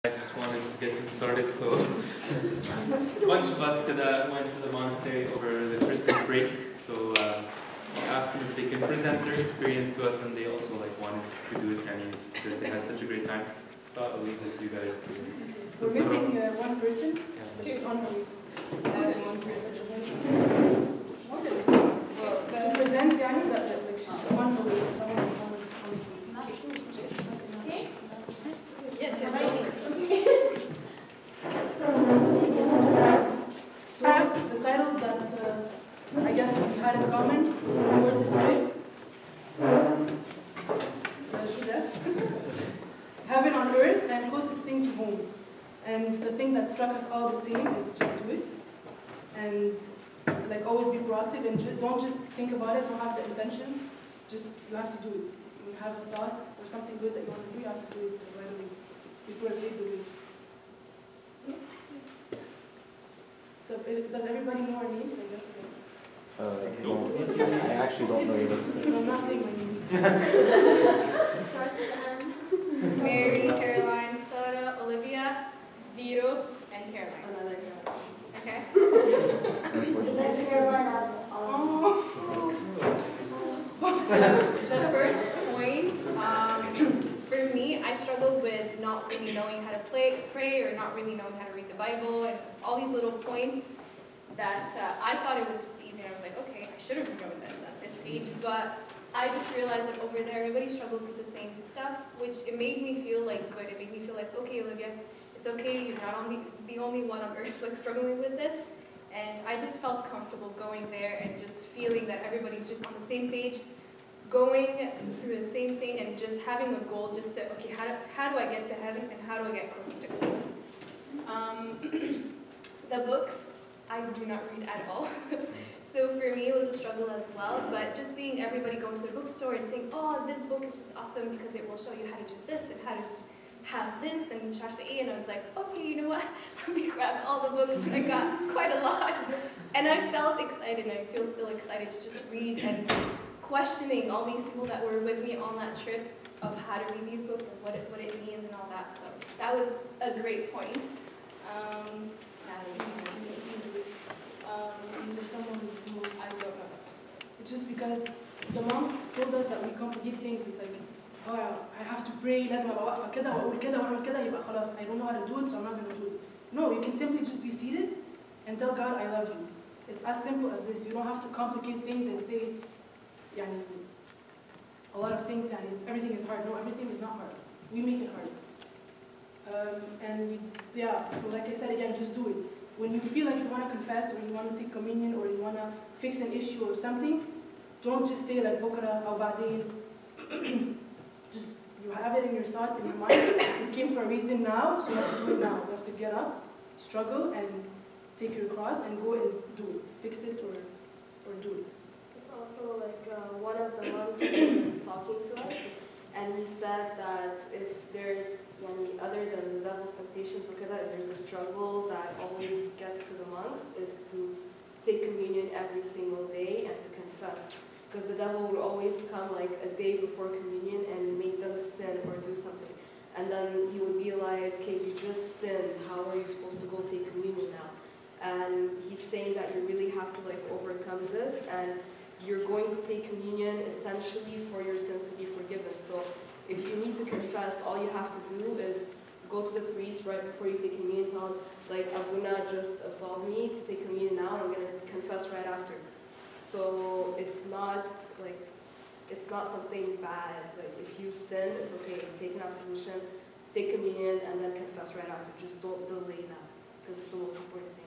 I just wanted to get things started, so a bunch of us went to the monastery over the Christmas break, so we asked them if they can present their experience to us, and they also wanted to do it anyway because they had such a great time. Thought I'll leave it to you guys. We're missing one person. Yeah. She's on her way. One person. To present, يعني that she's on her way. Someone is on his way. Okay. Yes, So the titles that I guess we had in common for this trip. Joseph. Heaven on earth and closest thing to home. And the thing that struck us all the same is just do it. And always be proactive and don't just think about it, don't have the intention. Just, you have to do it. When you have a thought or something good that you want to do, you have to do it right away, before it fades away. Does everybody know our names, I guess? No. I actually don't know your names. No, I'm not saying my name. Starts with M. Mary, Caroline, Sarah, Olivia, Vito, and Caroline. Another Caroline. Okay. That's Caroline. The first point, for me, I struggled with not really knowing how to pray or not really knowing how to read the Bible and all these little points that I thought it was just easy. And I was like, okay, I should have known this at this age. But I just realized that over there, everybody struggles with the same stuff, which it made me feel good. It made me feel like, okay, Olivia, it's okay. You're not the only one on earth struggling with this. And I just felt comfortable going there and just feeling that everybody's just on the same page, going through the same thing and just having a goal just to, okay, how do I get to heaven and how do I get closer to God? The books, I do not read at all. So for me, it was a struggle as well, but just seeing everybody go to the bookstore and saying, oh, this book is just awesome because it will show you how to do this and how to have this and Shafi'i, and I was like, okay, you know what, let me grab all the books, and I got quite a lot. And I felt excited, and I feel still excited to just read and questioning all these people that were with me on that trip of how to read these books and what it means and all that. So that was a great point. There's someone who knows. I don't know. Just because the monks told us that we complicate things. It's like, oh, I have to pray, لازم أبقى واقفة كده وأقول كده وأعمل كده يبقى خلاص I don't know how to do it, so I'm not going to do it. No, you can simply just be seated and tell God, I love you. It's as simple as this. You don't have to complicate things and say, يعني, a lot of things, يعني, everything is hard. No, everything is not hard. We make it hard. So like I said again, just do it. When you feel like you want to confess or you want to take communion or you want to fix an issue or something, don't just say like بكرة أو بعدين. Just, you have it in your thought, in your mind. It came for a reason now, so you have to do it now. You have to get up, struggle, and take your cross and go and do it. Fix it or do it. It's also one of the monks was talking to us, and he said that if there's other than the devil's temptations, if there's a struggle that always gets to the monks, is to take communion every single day and to confess. Because the devil would always come a day before communion and make them sin or do something. And then he would be like, okay, you just sinned, how are you supposed to go take communion now? And he's saying that you really have to overcome this, and you're going to take communion essentially for your sins to be forgiven. So if you need to confess, all you have to do is go to the priest right before you take communion, tell him, Abuna just absolved me to take communion now, and I'm going to confess right after. So it's not something bad. If you sin, it's okay. Take an absolution, take communion, and then confess right after. Just don't delay that, because it's the most important thing.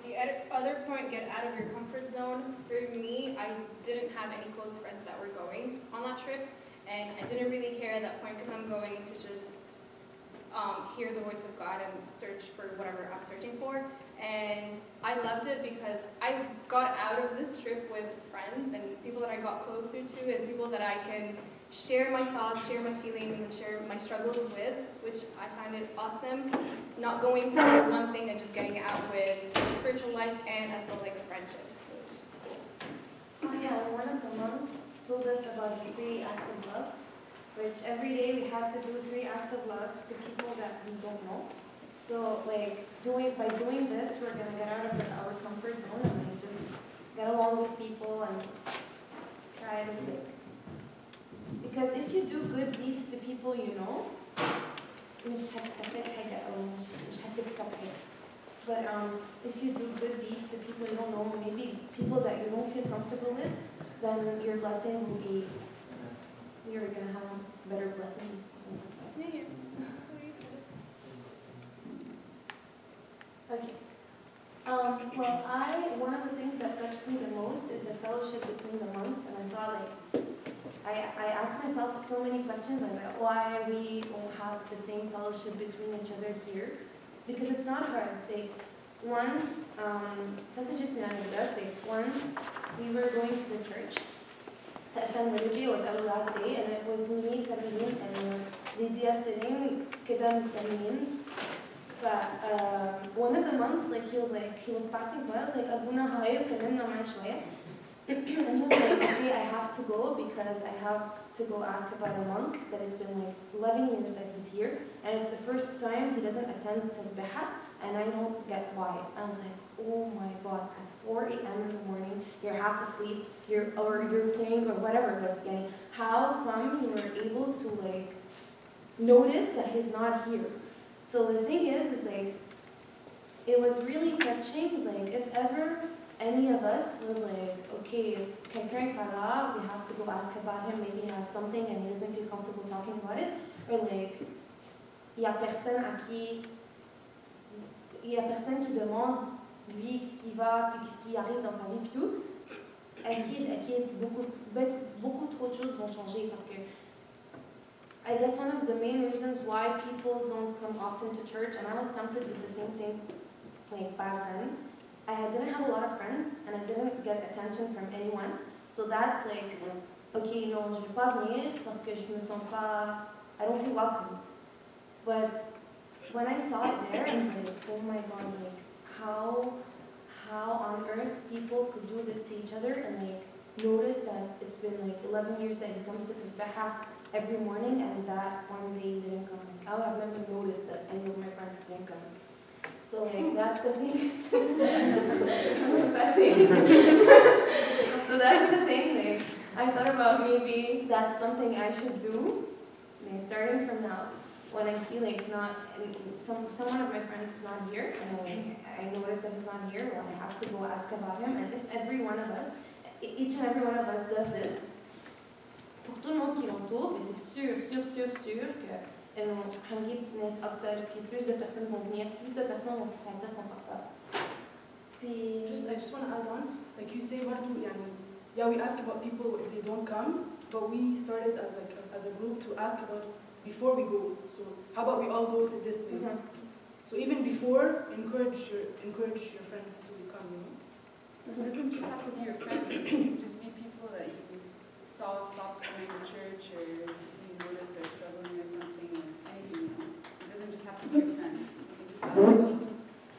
The other point, get out of your comfort zone. For me, I didn't have any close friends that were going on that trip, and I didn't really care at that point because I'm going to just hear the words of God and search for whatever I'm searching for. And I loved it because I got out of this trip with friends and people that I got closer to and people that I can share my thoughts, share my feelings, and share my struggles with, which I find it awesome. Not going for one thing and just getting out with spiritual life and as well friendship. So it's just cool. Oh yeah, one of the monks told us about the 3 acts of love. which every day we have to do 3 acts of love to people that we don't know. So like by doing this, we're gonna get out of our comfort zone and like just get along with people and try to like. Because if you do good deeds to people you know, مش هتستفاد حاجة أو مش هتكسب حاجة. But if you do good deeds to people you don't know, maybe people that you don't feel comfortable with, then your blessing will be, you're gonna have better blessings. Yeah. Okay. Well, one of the things that touched me the most is the fellowship between the monks, and I thought like, I asked myself so many questions like why we don't have the same fellowship between each other here, because it's not hard. Like once, this is just an anecdote. Like once we were going to the church to attend liturgy. It was our last day, and it was me, Caroline, and Lydia sitting كده مستنيين. One of the monks, he was passing by. I was like, Abuna, hi, وكلمنا معي شوية. And he was like, okay, I have to go because I have to go ask about a monk that it's been like 11 years that he's here, and it's the first time he doesn't attend tasbihah, and I don't get why. I was like, oh my God, at 4 a.m. in the morning, you're half asleep, you're playing or whatever. But how come you were able to like notice that he's not here? So the thing is like, it was really touching. Like if ever any of us was like, okay, quelqu'un est pas là, we have to go ask about him, maybe he has something and he doesn't feel comfortable talking about it, or like, il y a personne qui demande lui ce qui va, puis ce qui arrive dans sa vie, puis tout, beaucoup trop de choses vont changer parce que I guess one of the main reasons why people don't come often to church, and I was tempted with the same thing like back then, I didn't have a lot of friends and I didn't get attention from anyone. So that's like, okay, non, je vais pas venir parce que je me sens pas, I don't feel welcome. But when I saw it there, I was like, oh my God, like how on earth people could do this to each other and like notice that it's been like 11 years that he comes to tasbihah every morning and that one day he didn't come. Like, I would have never noticed that any of my friends didn't come. So like that's the thing. So that's the thing. Like I thought about maybe that's something I should do. Like, starting from now, when I see like someone of my friends is not here, and I notice that he's not here, well, I have to go ask about him. And if every one of us, each and every one of us does this, pour tout le monde qui l'entoure, mais c'est sûr que plus de personnes vont venir, plus de personnes vont se sentir confortables. I just want to add on, like you say, yeah, we ask about people if they don't come, but we started as a group to ask about before we go. So how about we all go to this place? Mm-hmm. So even before, encourage your friends to come. It doesn't just have to be your friends. It can just be people that you saw stop coming to church, or you notice they're struggling or something, or anything. It doesn't just have to be your friends. You can just ask about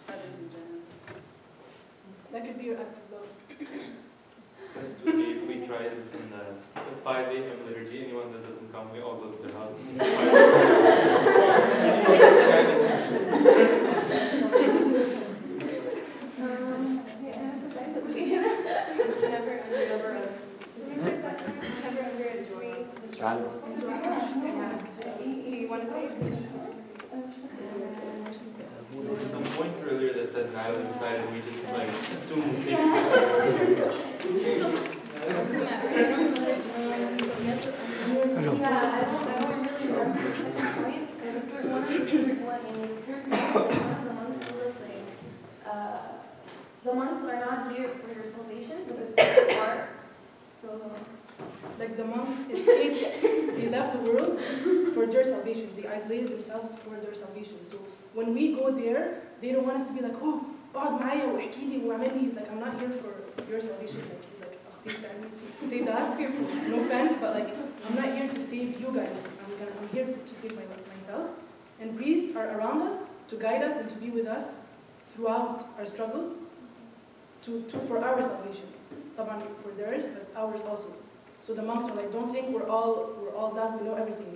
others in general. That could be your act of love. If we try this in the 5 a.m. liturgy, anyone that doesn't come, we all go to their house. Never underestimate the struggle. Do you want to say it? Some points earlier that said now we decided we just like assume things. The monks are not here for your salvation, but they are. So, like the monks escaped, they left the world for their salvation. They isolated themselves for their salvation. So when we go there, they don't want us to be like, oh, اقعد معايا واحكي لي واعمل لي. He's like, I'm not here for your salvation. Like he's like, أختي تساعدني to say that. No offense, but like I'm not here to save you guys. I'm here to save myself. And priests are around us to guide us and to be with us throughout our struggles, for our salvation. طبعا for theirs, but ours also. So the monks are like, don't think we're all that, we know everything.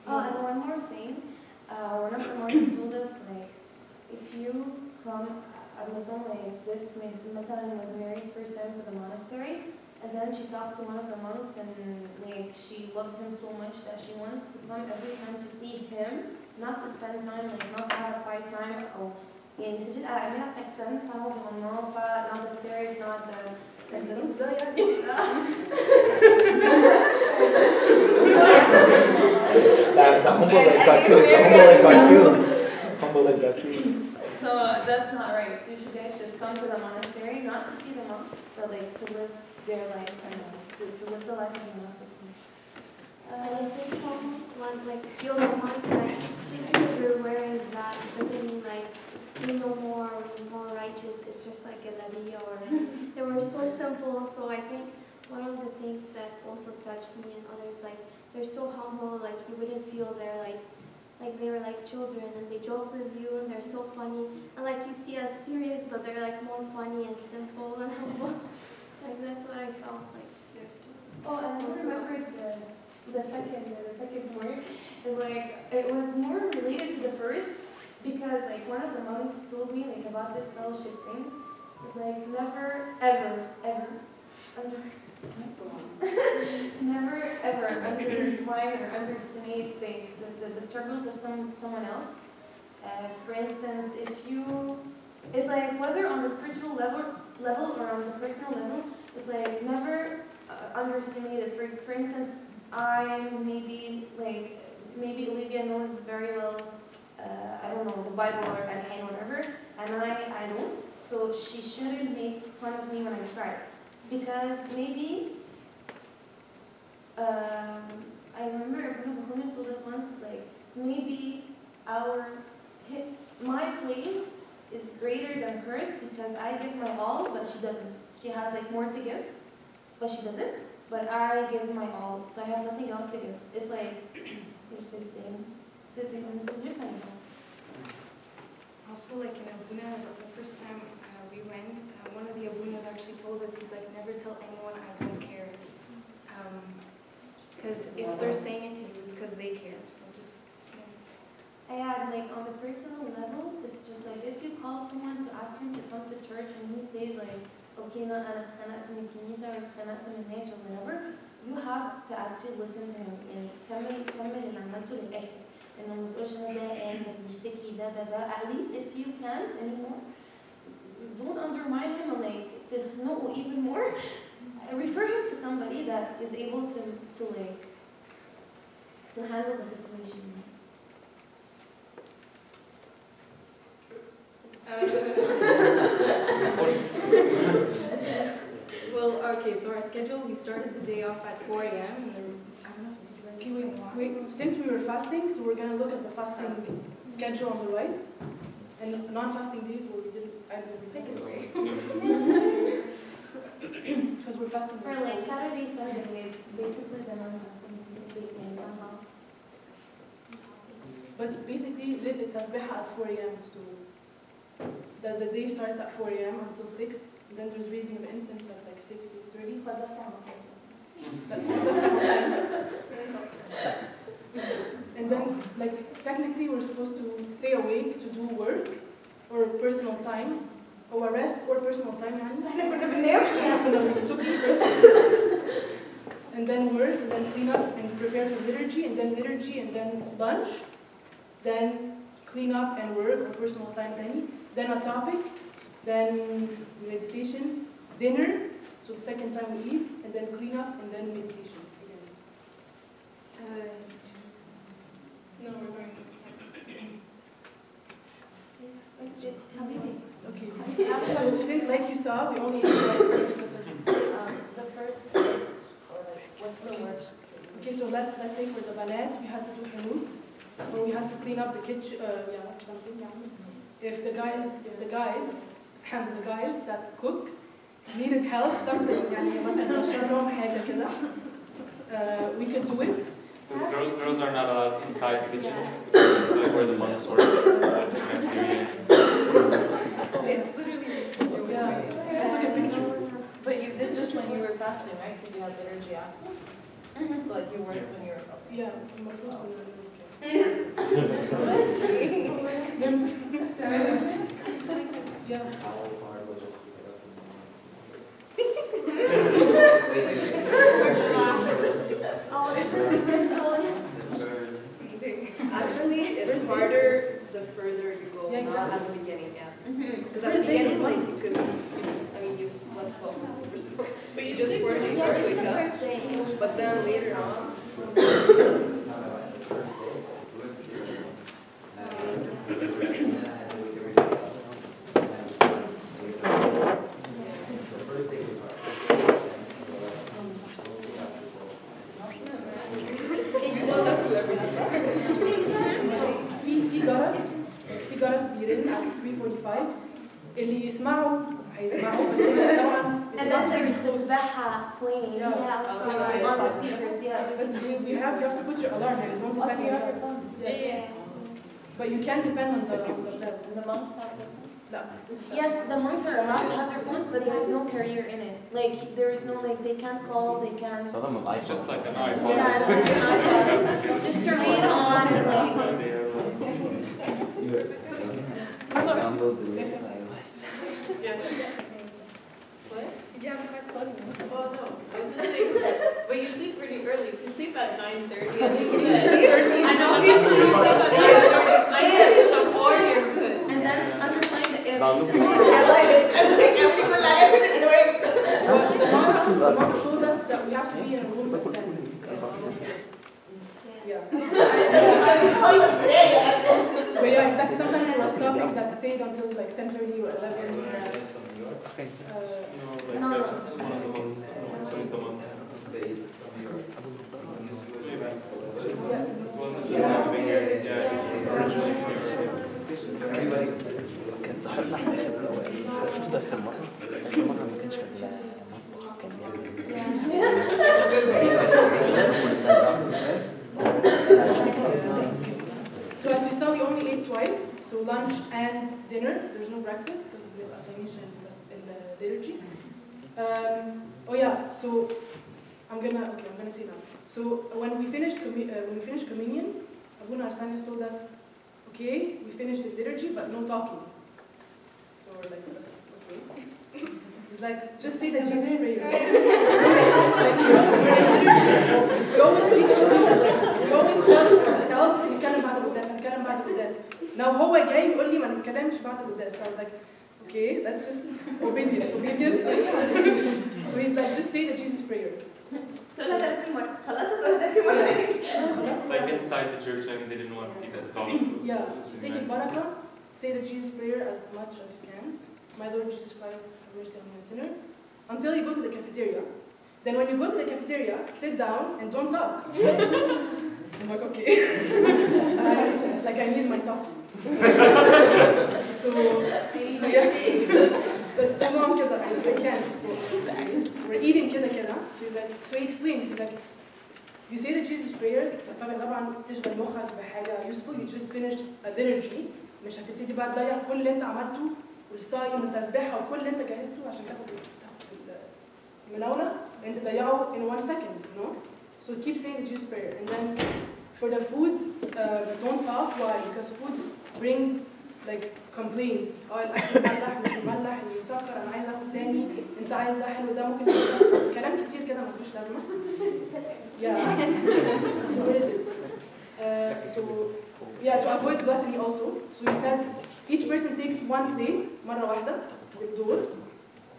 Oh, and one more thing. One of the monks told us, like, if you come, like this, مثلا was Mary's first time to the monastery, and then she talked to one of the monks, and like she loved him so much that she wants to come every time to see him, not to spend time, like not to have a quiet time, or يعني c'est juste à la personne, pas vraiment, pas not the spirit, not the The humble like got killed. The humble like got killed. Humble like got killed. So that's not right. You guys should come to the monastery, not to see the monks, but like to live their life to live the life of the monastery. And I think almost one, like, your monks, like, just because we're wearing that doesn't mean, like, we know more, we're more righteous. It's just like a levy, or they were so simple. So I think one of the things that also touched me and others, like, they're so humble, like, you wouldn't feel they're like they were like children, and they joke with you, and they're so funny. And like, you see us serious, but they're like more funny and simple and humble. Like, that's what I felt like. They're so Oh, and I just remembered the second point is like, it was more related to the first, because like one of the monks told me like about this fellowship thing. It's like, never ever I'm sorry. Never ever undermine or underestimate the struggles of someone else. For instance, it's like whether on the spiritual level or on the personal level, it's like never underestimate it. For instance, maybe Olivia knows very well, I don't know, the Bible or Al-Hain or whatever, and I don't. So she shouldn't make fun of me when I try. Because maybe, I remember one of the homies told us once, like, maybe my place is greater than hers because I give my all, but she doesn't. She has like more to give, but she doesn't. But I give my all, so I have nothing else to give. It's like, it's the same. It's just like that. Also, like in Abuna, the first time we went, one of the Abunas actually told us, he's like, never tell anyone I don't care. Because if they're saying it to you, it's because they care. So just, Yeah, like on the personal level, it's just like if you call someone to ask him to come to church and he says like, okay, no, أنا اتخانقت من الكنيسة or اتخانقت من الناس or whatever, you have to actually listen to him. يعني كمل اللي عملته للآخر. إنه ما تقولش أنا زهقان بنشتكي ده. At least if you can't anymore, don't undermine him and like no even more. Refer him to somebody that is able to handle the situation. Well, okay, so our schedule, we started the day off at 4 a.m. and then, I don't know, okay, wait. Since we were fasting, so we're going to look at the fasting schedule on the right. And non-fasting days where we didn't pick it. Because we're fasting. For like Saturday, Sunday, basically the non-fasting weekend somehow. But basically, the tasbih at 4 a.m. So the day starts at 4 a.m. until 6. Then there's raising of incense at like 6:30. And then, like, technically we're supposed to stay awake to do work or personal time, or rest or personal time. And then work, and then clean up and prepare for liturgy, and then lunch, then clean up and work or personal time, then a topic, then meditation, dinner, so the second time we eat, and then clean up, and then meditation again. No, we're going to okay. So since, like you saw, we only utilize The first, or like, what's the word? Okay, so let's say for the banat, we had to do hanut, or we had to clean up the kitchen, or something. If the guys that cook needed help, something, يعني مثلا نشرهم حاجة كده, we could do it. Girls are not allowed inside the kitchen. It's like where the monks work. it's literally, Yeah, I took a picture. But you did this when you were fasting, right? Because you had liturgy after? So like you worked when you were... Yeah, المفروض كنا Yeah. Actually, it's harder the further you go, Yeah, not exactly. at the beginning, yeah. Because at First the day beginning, you're like, fine. you could, I mean, you've slept so much, but you just Yeah, force yourself to just wake the up. first day. But then later on, you slept up to everything. في جرس بيرن at 3:45 اللي يسمعوا هيسمعوا بس طبعا it's And not then really there's the close. Sabaha playing. Yeah. Outside on the speakers, yeah. But you have to put your alarm and don't depend on your phone. Yes. But you can't depend on the bell. The monks have them. لا. Yes, the monks are allowed to have their phones, but there is no carrier in it. Like, there is no, like, they can't call, they can't... It's just like an Yeah, iPhone. it's like an iPod. Just to read on, like... Did you have a question? Oh no, I'm just saying, but you sleep pretty early. You sleep at 9:30. I know you sleep at 9:30 to 4, you're good. And then underline the if. The monks told us that we have to be in our rooms at 10. Yeah. But yeah, exactly. Sometimes there was topics that stayed until like 10:30 or 11. No. كان صاحبنا احنا شفت اخر مره بس اخر مره ما كانش في المطبخ كان So as you saw, we only ate twice. So lunch and dinner. There's no breakfast because of the assignation and the liturgy. Oh yeah. So I'm gonna say that. So when we finished communion, Abuna Arsanias told us, okay, we finished the liturgy, but no talking. So we're like this, okay. He's like, just say the Jesus prayer. Like, we're in liturgy. We always teach people, like, we always tell ourselves, نتكلم بعد القداس. Now هو جاي يقول لي ما نتكلمش بعد القداس. So I was like, okay, that's just obedience. So he's like, just say the Jesus prayer. Like inside the church, I mean, they didn't want people to talk. Yeah, so take it baraka, say the Jesus prayer as much as you can. My Lord Jesus Christ, have mercy on me, a sinner. Until you go to the cafeteria. Then when you go to the cafeteria, sit down and don't talk. I'm like, okay. Like I need my talking. So, yeah. That's too long because I can't. So, we're eating kida. So he's like, so he explains, he's like, you say the Jesus prayer, طبعا تشغل مخك بحاجة useful. You just finished a liturgy. مش هتبتدي بقى تضيع كل اللي انت عملته والصايم والتسبيحة وكل اللي انت جهزته عشان تاخد المناولة انت تضيعه in 1 second, you know? So keep saying the Jesus prayer. And then for the food, don't talk. Why? Because food brings like complaints. الأكل مملح مش مملح اللي مسكر أنا عايز آخد تاني أنت عايز ده حلو ده ممكن كلام كتير كده ملوش لازمة. Yeah. So what is it? So yeah, to avoid gluttony also. So he said each person takes 1 plate مرة واحدة بالدور.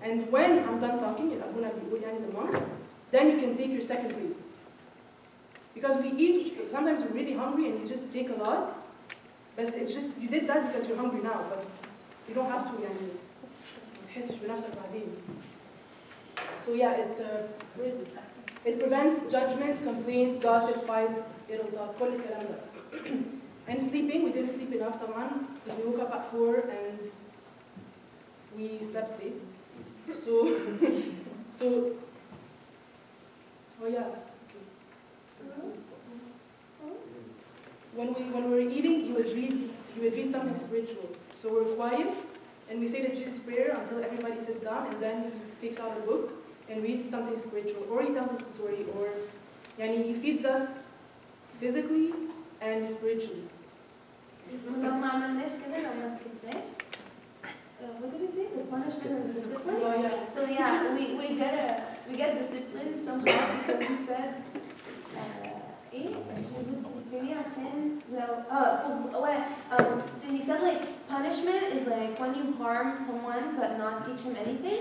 And when I'm done talking, أبونا بيقول يعني the monk, then you can take your second plate. Because we eat, sometimes we're really hungry and you just take a lot. But it's just, you did that because you're hungry now, but you don't have to يعني ما تحسش بنفسك بعدين. So yeah, where is it? It prevents judgments, complaints, gossip, fights, إرضاء, كل الكلام ده. And sleeping, we didn't sleep enough طبعا because we woke up at 4 and we slept late. So oh yeah. When we were eating, he would read something spiritual. So we're quiet, and we say the Jesus prayer until everybody sits down, and then he takes out a book and reads something spiritual, or he tells us a story, or yani he feeds us physically, and spiritually. لو ما عملناش كده لو ما سكتناش what did you say? The punishment and discipline? Oh, yeah. So yeah, we get disciplined somehow because he said ايه؟ بتديسيبليني عشان لو so he said like punishment is like when you harm someone but not teach him anything.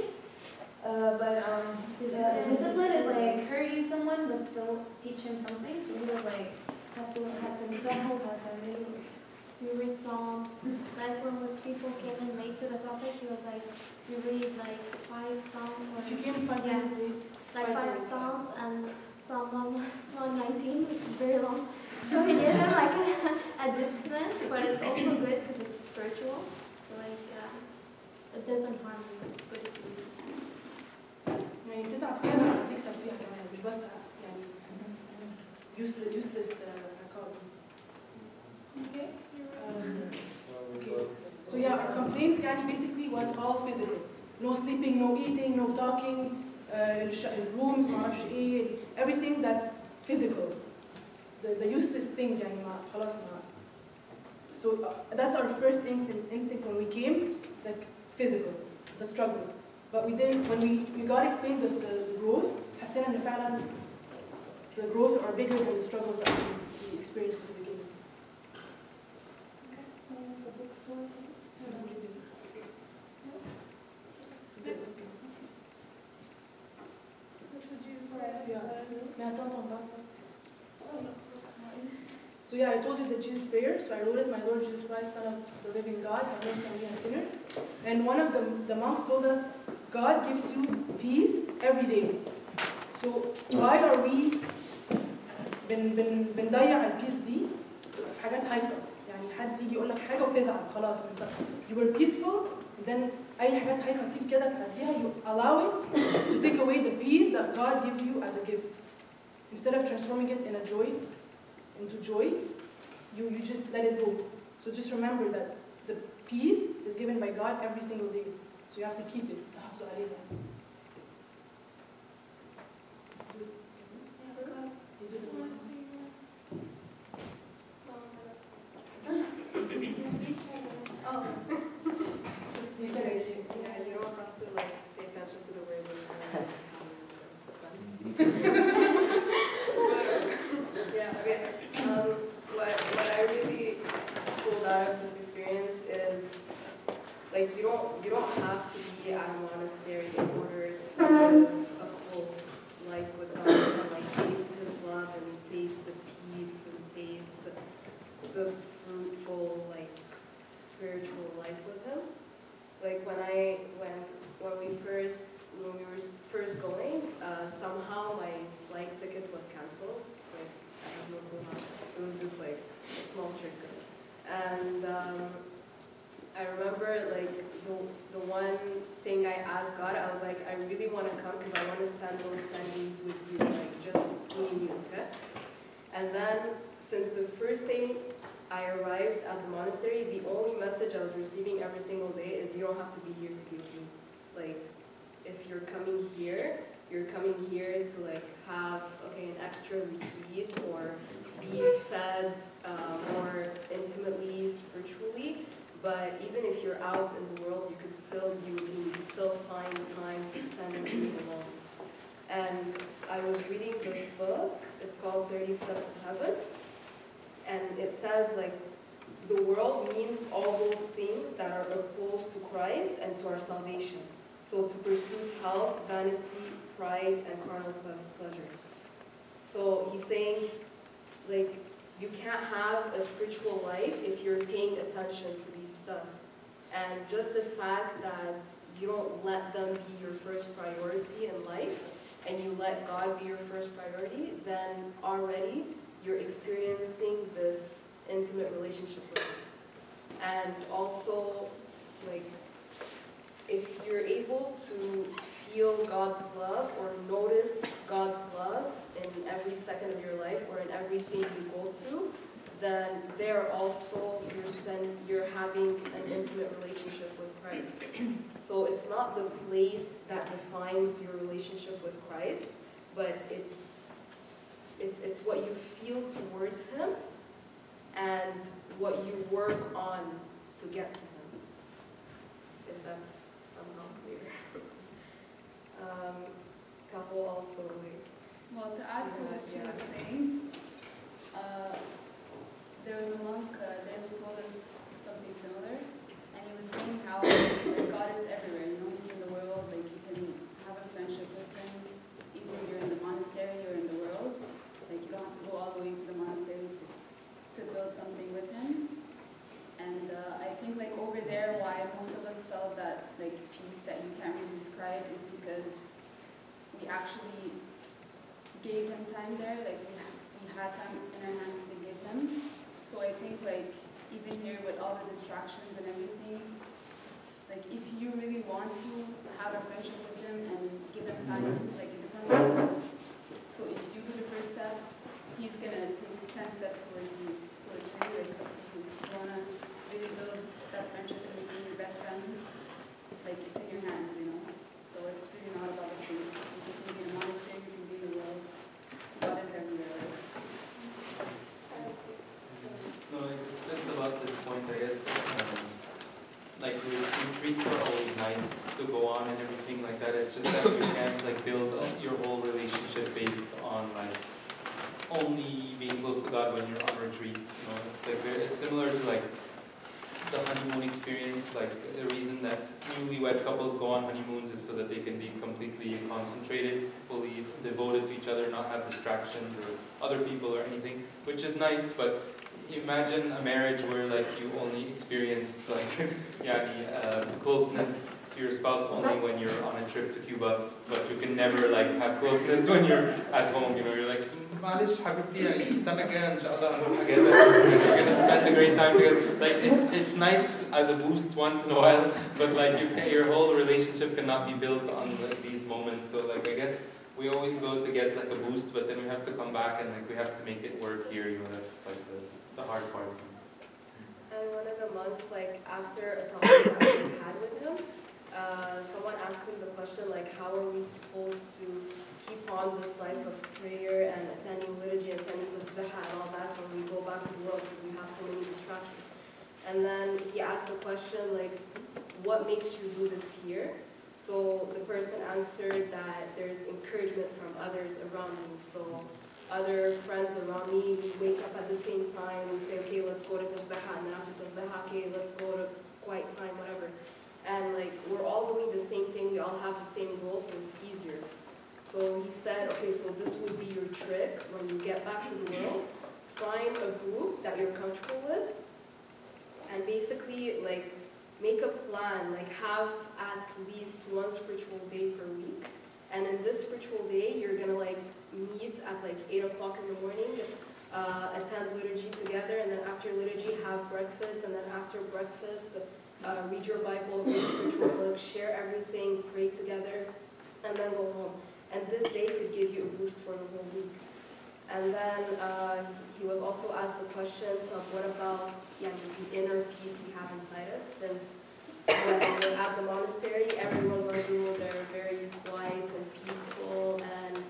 Discipline is like hurting someone but still teach him something. So he was like You read Psalms. Like when people came in late to the topic, he was like, you read like 5 Psalms. If you came 5 minutes late, like 5 Psalms and Psalm 119, which is very long. So he gave them like a discipline, but it's also good because it's spiritual. So like, it doesn't harm you. It's good if you use it. يعني بتتعب فيها بس بتكسب فيها كمان مش بس يعني useless عقاب. Okay. Okay. So yeah, our complaints يعني basically was all physical. No sleeping, no eating, no talking, rooms, ما اعرفش ايه, everything that's physical. The useless things يعني ما خلاص ما. So that's our first instinct when we came. It's like physical, the struggles. But we didn't, when we got explained the growth, حسينا إن فعلا the growth are bigger than the struggles that we experienced in the beginning. So yeah, I told you the Jesus prayer. So I wrote it, my Lord Jesus Christ, Son of the living God, have mercy on me, a sinner. And one of the monks told us, God gives you peace every day. So why are we بنضيع البيس دي في حاجات هايفة؟ يعني حد يجي يقول لك حاجة وتزعل خلاص you were peaceful and then أي حاجات هايفة تيجي كده تعديها you allow it to take away the peace that God gives you as a gift. Instead of transforming it into joy, you just let it go. So just remember that the peace is given by God every single day. So you have to keep it. تحافظوا عليها. You said you don't have to like pay attention to the word. Yeah, okay. What I really pulled out of this experience is like you don't have to be at a monastery in order to live a close life with God and like taste His love and taste the peace and taste the fruitful like spiritual life with Him. Like when we were first going, somehow my flight ticket was canceled. Like I have no clue how. It was just like a small trick. And I remember like the one thing I asked God, I was like, I really want to come because I want to spend those 10 days with you, like just me and you, okay? And then since the first day I arrived at the monastery, the only message I was receiving every single day is you don't have to be here to be with me. Like, if you're coming here to like have, an extra retreat or be fed more intimately, spiritually. But even if you're out in the world, you could still be with me. You could still find time to spend with me alone. And I was reading this book. It's called 30 Steps to Heaven. And it says, like, the world means all those things that are opposed to Christ and to our salvation. So to pursue health, vanity, pride, and carnal pleasures. So he's saying, like, you can't have a spiritual life if you're paying attention to these stuff. And just the fact that you don't let them be your first priority in life, and you let God be your first priority, then already you're experiencing this intimate relationship with Him. And also, like, if you're able to feel God's love or notice God's love in every second of your life or in everything you go through, then there also you're having an intimate relationship with Christ. So it's not the place that defines your relationship with Christ, but it's what you feel towards Him and what you work on to get to him, if that's somehow clear. Couple also like. Well, to add to what she was saying, there was a monk there who told us something similar, and he was saying how God is everywhere, you know, he's in the world, like you can have a friendship with him, either you're in the monastery or in the world, like you don't have to go all the way to the monastery to build something with him. And I think like over there, why most of us felt that like peace that you can't really describe is because we actually gave him time there, like we had time in our hands to give him. So I think like even here with all the distractions and everything, like if you really want to have a friendship with him and give him time, like it depends on you. So if you do the first step, he's gonna take 10 steps towards you. So it's really like up to you. If you wanna really build that friendship and become your best friend, like it's in your hands, you know. So it's really not about the place. You can be in a monastery, you can be in the world. God is everywhere. No, it's just about this point, I guess. Like retreats are always nice to go on and everything like that. It's just that you can't like build your whole relationship based on like only being close to God when you're on retreat. You know, it's like very similar to like the honeymoon experience. Like the reason that newlywed couples go on honeymoons is so that they can be completely concentrated, fully devoted to each other, not have distractions or other people or anything, which is nice. But imagine a marriage where like you only experience like closeness to your spouse only when you're on a trip to Cuba, but you can never like have closeness when you're at home. You know, you're like, معلش حبيبتي السنة الجاية إن شاء الله هنروح أجازة. We're gonna spend a great time together. Like it's nice as a boost once in a while, but like your whole relationship cannot be built on like, these moments. So like I guess we always go to get like a boost, but then we have to come back and like we have to make it work here. You know, that's like the hard part. And one of the months, like after a talk that we had with him, someone asked him the question like, how are we supposed to keep on this life of prayer and attending liturgy and attending the Tasbihah and all that when we go back to the world because we have so many distractions. And then he asked the question like, what makes you do this here? So the person answered that there's encouragement from others around me. So other friends around me, we wake up at the same time, we say, okay, let's go to Tasbihah, and then after Tasbihah, okay, let's go to quiet time, whatever. And like, we're all doing the same thing, we all have the same goal, so it's easier. So he said, okay, so this would be your trick when you get back to the world. Find a group that you're comfortable with, and basically like make a plan, like have at least one spiritual day per week. And in this spiritual day, you're gonna like meet at like 8 o'clock in the morning, attend liturgy together, and then after liturgy have breakfast, and then after breakfast read your Bible, read spiritual books, share everything, pray together, and then go home. And this day could give you a boost for the whole week. And then he was also asked the question of what about the inner peace we have inside us, since when we're at the monastery, everyone will do, they're very quiet and peaceful, and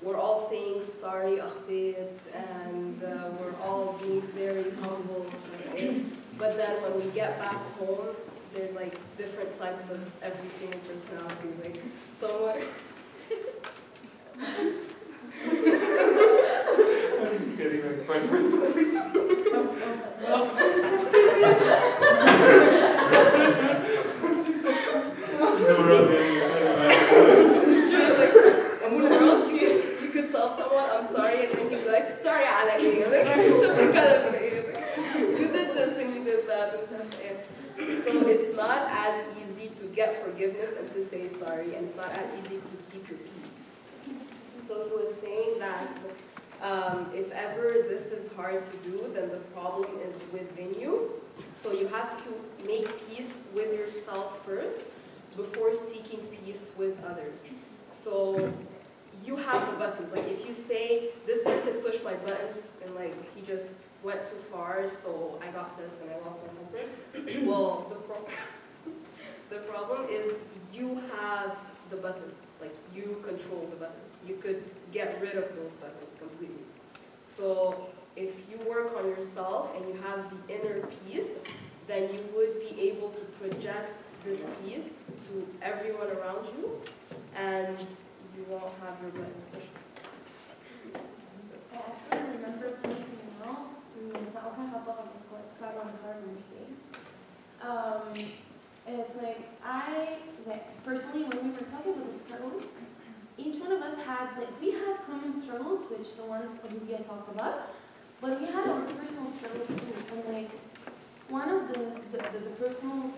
we're all saying sorry, Akhdid, and we're all being very humble. But then when we get back home, there's like different types of every single personality. Like someone. I'm just kidding, like my friend. In the world, you could tell someone, I'm sorry, and then you'd be like, sorry, على you did this and you did that. So it's not as easy to get forgiveness and to say sorry, and it's not as easy to keep your peace. So he was saying that if ever this is hard to do, then the problem is within you. So you have to make peace with yourself first before seeking peace with others. So you have the buttons. Like if you say, this person pushed my buttons and like he just went too far, so I got this and I lost my temper. Well, the problem is you have the buttons. Like you control the buttons. You could get rid of those buttons completely. So if you work on yourself and you have the inner peace, then you would be able to project this peace to everyone around you, and you won't have regrets. I actually remember something now. It's like personally, when we were talking about the struggles, each one of us had, we had common struggles, which the ones Olivia talked about, but we had our personal struggles too. And one of the personal,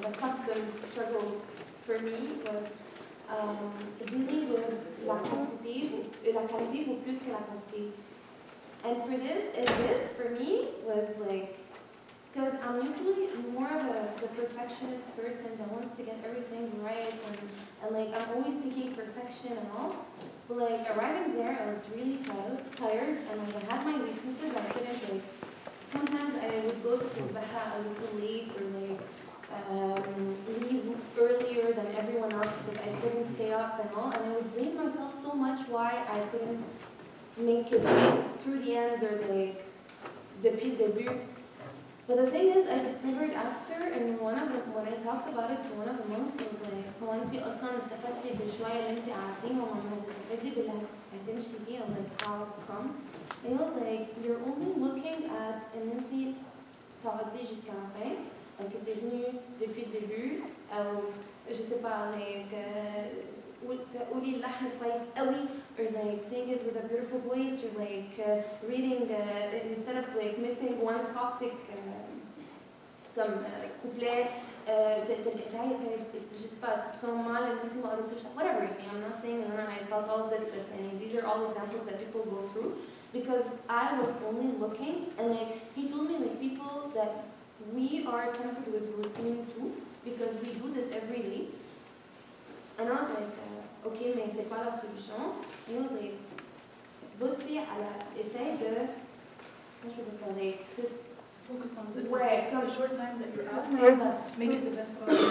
the custom struggle for me was dealing with la qualité ou plus que la quantité. And for this for me was because I'm usually more of the perfectionist person that wants to get everything right, and I'm always seeking perfection and all. But arriving there, I was really tired, and I had my weaknesses. I couldn't sometimes I would go to Baha a little late, or leave earlier than everyone else because I couldn't stay up and all, and I would blame myself so much why I couldn't make it through the end, or depuis le début. But the thing is, I discovered after, and when I talked about it to one of the monks, he was like, هو انت اصلا استفدتي بالشوية اللي انت قعدتيهم وما استفدتي باللي هتمشي فيه. I was like, how come? And he was like, you're only looking at ان انت تقعدي jusqu'à la fin, que t'es venu depuis le début, je sais pas, تقولي اللحن كويس قوي, or saying it with a beautiful voice, or reading instead of missing one Coptic couplet, je sais pas, tu te sens mal and انت ما قريتوش, whatever. I'm not saying I felt all this, and these are all examples that people go through, because I was only looking, and he told me people that we are tempted with routine too, because we do this every day. And I was like, okay, mais c'est quoi la solution? And he was like, بصي على essaye de, comment je peux dire ça, focus on the short time that you're out, make it the best quality.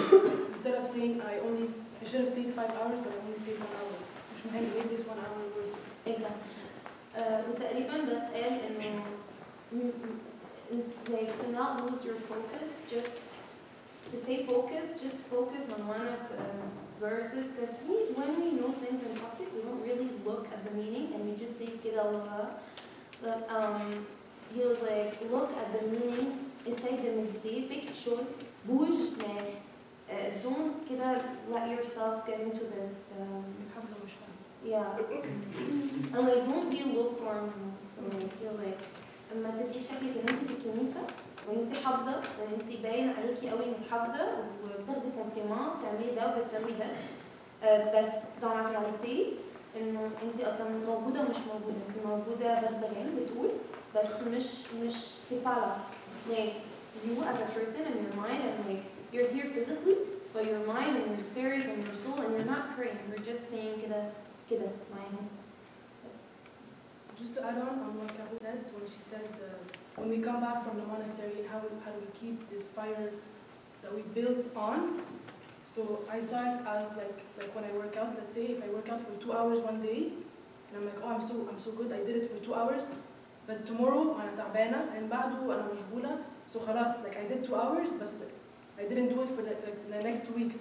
Instead of saying I should have stayed 5 hours, but I only stayed 1 hour. مش مهم, make this 1 hour worth it. Exactly. وتقريبا بس قال إنه to not lose your focus, just to stay focused, just focus on one of the verses, because when we know things in topic, we don't really look at the meaning, and we just say كده الله. But he was like, look at the meaning, essaye de méditer, fais quelque chose, bouge, mais don't كده let yourself get into this. Yeah. And don't be lukewarm. So you're اما تبقي شكلك ان انت في الكنيسه وانت حافظه وانت باين عليكي قوي انك حافظه وبتاخدي كومبليمون بتعملي ده وبتسوي ده، بس dans la réalité انه انت اصلا موجوده ومش موجوده، انت موجوده بغبغان بتقول بس مش في بالك. You as a person and your mind, and you're here physically, but your mind and your spirit and your soul, and you're not praying, you're just saying كده معاهم. Just to add on what Carol said, when she said when we come back from the monastery, how do we keep this fire that we built on? So I saw it as like when I work out. Let's say if I work out for 2 hours one day, and I'm like, oh, I'm so good, I did it for 2 hours. But tomorrow أنا تعبانة, and بعده أنا مشغولة. So خلاص, I did 2 hours, but I didn't do it for the next 2 weeks.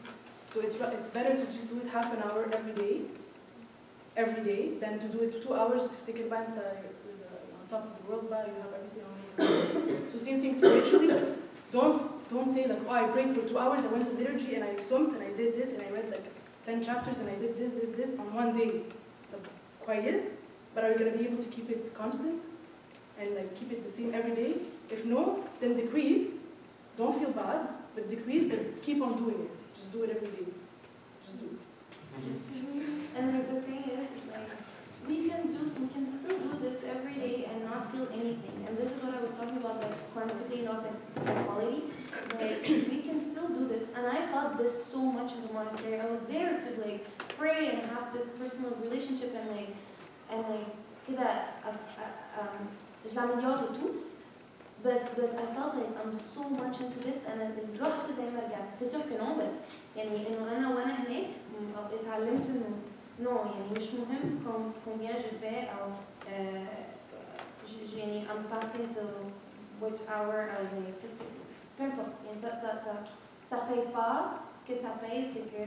So it's better to just do it half an hour every day than to do it 2 hours. تفتكر بقى أنت on top of the world, بقى you have everything on you. So same thing spiritually. Don't say oh, I prayed for 2 hours, I went to liturgy and I swam and I did this and I read 10 chapters and I did this on one day. كويس, but are you going to be able to keep it constant and keep it the same every day? If no, then decrease. Don't feel bad, but decrease, but keep on doing it. Just do it every day. Just do it. And the thing is we can still do this every day and not feel anything. And this is what I was talking about, quantity, not quality. We can still do this. And I felt this so much in the monastery. I was there to pray and have this personal relationship and كده je l'améliore et tout. But I felt I'm so much into this, and رحت زي ما رجعت. C'est sûr que non, بس إنه أنا وأنا هناك اتعلمت إنه non, مش مهم combien je fais أو I'm fasting till which hour peu importe. Et ça paye pas. Ce que ça paye, c'est que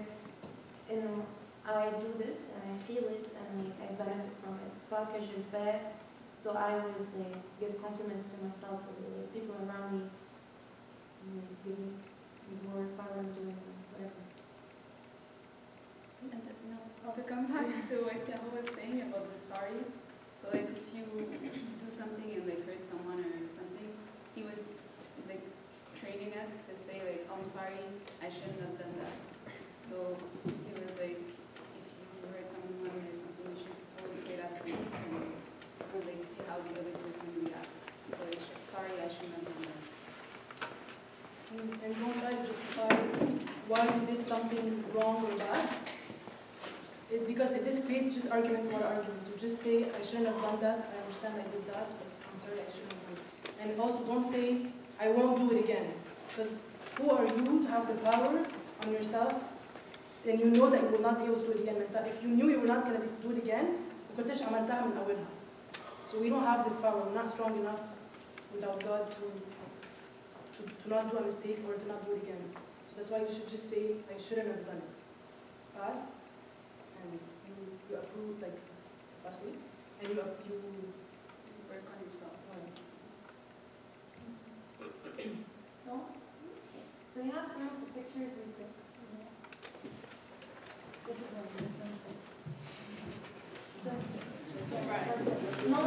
I do this and I feel it and I benefit from it. Pas que je le fais, so I would give compliments to myself or the people around me. Give me more power of doing whatever. And to come back to what Keho was saying about the sorry, so like if you do something and like hurt someone or something, he was like training us to say like, oh, I'm sorry, I shouldn't have done that. So he was like, if you hurt someone or something, you should always say that to me and like see how the other person reacts. So like, sorry, I shouldn't have done that. And don't try to justify why you did something wrong or bad. Because this creates just arguments about arguments. So just say, I shouldn't have done that, I understand I did that, but I'm sorry, I shouldn't have done it. And also don't say, I won't do it again. Because who are you to have the power on yourself, and you know that you will not be able to do it again. If you knew you were not going to do it again, so we don't have this power. We're not strong enough without God to not do a mistake or to not do it again. So that's why you should just say, I shouldn't have done it. Fast, and you approve, like, fastly, and you Work on yourself. No? So we have some of the pictures we took. This is one of the no,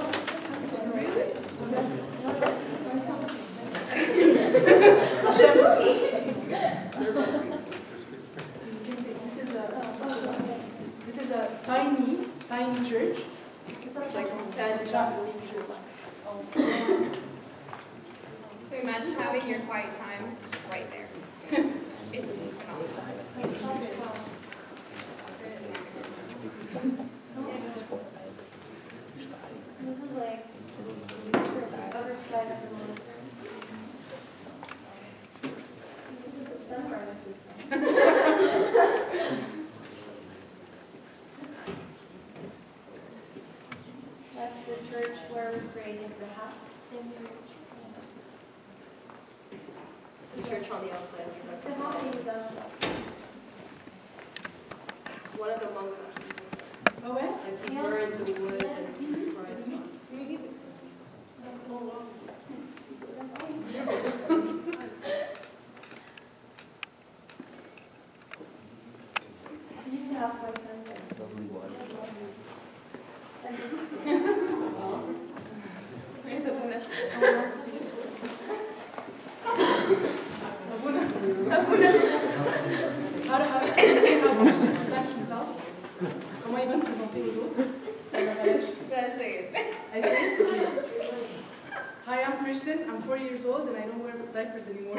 this is a tiny church. It's like 10 So imagine having your quiet time right there. It's phenomenal. That's the church where we prayed at the house. The church on the outside. That's the house. One of the monks actually. Oh, where? Like he burned the wood and Christ on. I used to have my friends there. Where's the winner? How do you see how Christian presents himself? Comment il va se présenter aux autres? I say it. I say it? Okay. Hi, I'm Christian. I'm 4 years old and I don't wear diapers anymore.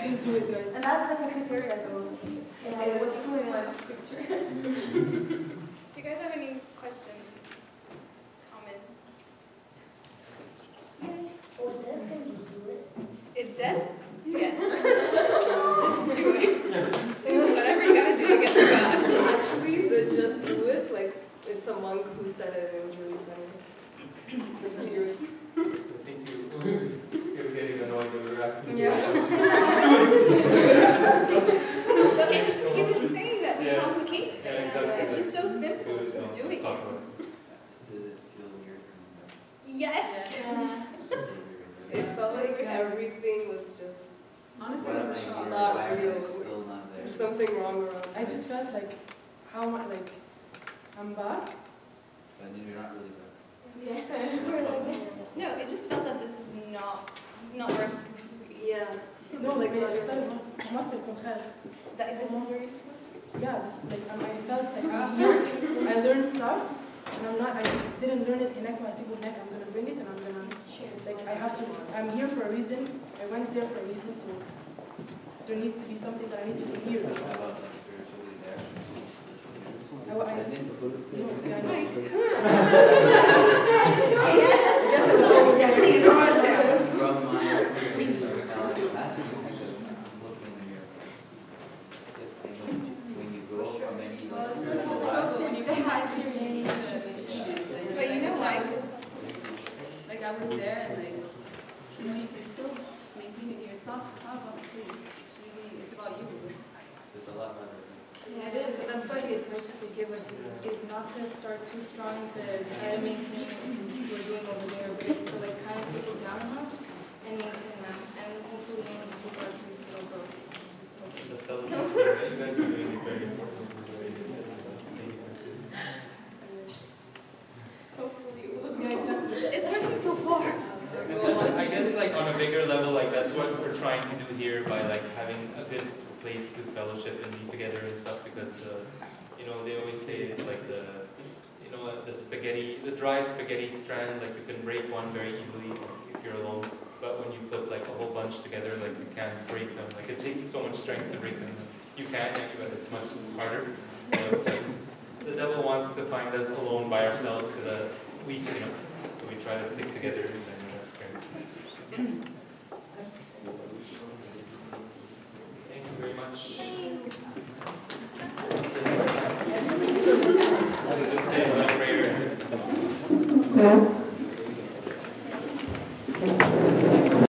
Just do it, guys. And that's the cafeteria though. And I was doing my picture. Do you guys have any questions? Comments? Or this can just do it. It does? Yes. Just do it. Do whatever you gotta do to get to God. Actually, the just do it, like, it's a monk who said it and it was really funny. I think you were getting annoyed when we were asking. Yeah. But he's just saying that we complicate it. It's just so simple, just doing it. Did it feel weird coming back? Yes. It felt like everything was just Honestly, it was a shock. not real. Still not there. There's something wrong around. I just felt like, how much, like, I'm back. But you're not really back. No, it just felt that this is not where I'm supposed to be. Yeah. No, It's mais like c'est ça, moi c'était le contraire. That this is where you're supposed to be. Yeah, this, like, I felt like I'm here, I learned stuff, and I just didn't learn it in Ekwa Sibunek, I'm gonna bring it and I'm gonna, like, I'm here for a reason, I went there for a reason, so there needs to be something that I need to do here. How about like spiritually there? I know. I guess I was always there. From my experience, I'm asking because I'm looking here. Yes, I know when you go from any God was there, and like, you know, you can still maintain it yourself. It's not about the place. It's about you. There's a lot better. Yeah, but that's why the advice that they give us is not to start too strong to try to maintain what we're doing over there, but it's to like kind of take it down a notch and maintain that, and hopefully people are pleased it'll grow. The fellowship that you guys are doing is very important. It's working so far. I guess like on a bigger level, like that's what we're trying to do here by like having a good place to fellowship and be together and stuff, because you know, they always say it's like the, you know, the dry spaghetti strand, like you can break one very easily if you're alone, but when you put like a whole bunch together, like you can't break them. Like it takes so much strength to break them. You can, but it's much harder. So it's like, the devil wants to find us alone by ourselves because weak, you know. So we try to stick together and strength. Thank you very much. Just say a prayer.